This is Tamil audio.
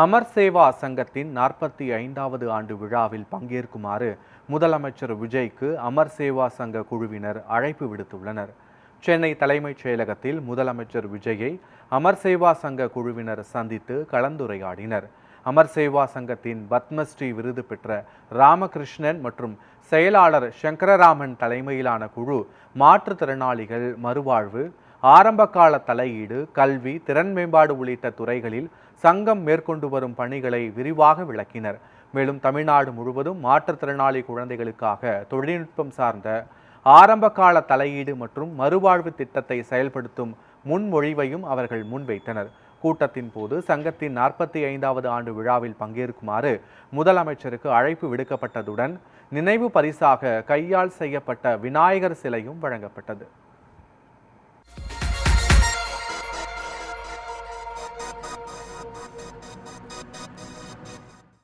அமர் சேவா சங்கத்தின் 45வது ஆண்டு விழாவில் பங்கேற்குமாறு முதலமைச்சர் விஜய்க்கு அமர் சேவா சங்க குழுவினர் அழைப்பு விடுத்துள்ளனர். சென்னை தலைமைச் செயலகத்தில் முதலமைச்சர் விஜயை அமர் சேவா சங்க குழுவினர் சந்தித்து கலந்துரையாடினர். அமர் சேவா சங்கத்தின் பத்மஸ்ரீ விருது பெற்ற ராமகிருஷ்ணன் மற்றும் செயலாளர் சங்கரராமன் தலைமையிலான குழு மாற்றுத்திறனாளிகள் மறுவாழ்வு, ஆரம்பகால தலையீடு, கல்வி, திறன் மேம்பாடு உள்ளிட்ட துறைகளில் சங்கம் மேற்கொண்டு வரும் பணிகளை விரிவாக விளக்கினர். மேலும் தமிழ்நாடு முழுவதும் மாற்றுத்திறனாளி குழந்தைகளுக்காக தொழில்நுட்பம் சார்ந்த ஆரம்பகால தலையீடு மற்றும் மறுவாழ்வு திட்டத்தை செயல்படுத்தும் முன்மொழிவையும் அவர்கள் முன்வைத்தனர். கூட்டத்தின் போது சங்கத்தின் 45வது ஆண்டு விழாவில் பங்கேற்குமாறு முதலமைச்சருக்கு அழைப்பு விடுக்கப்பட்டதுடன் நினைவு பரிசாக கையால் செய்யப்பட்ட விநாயகர் சிலையும் வழங்கப்பட்டது.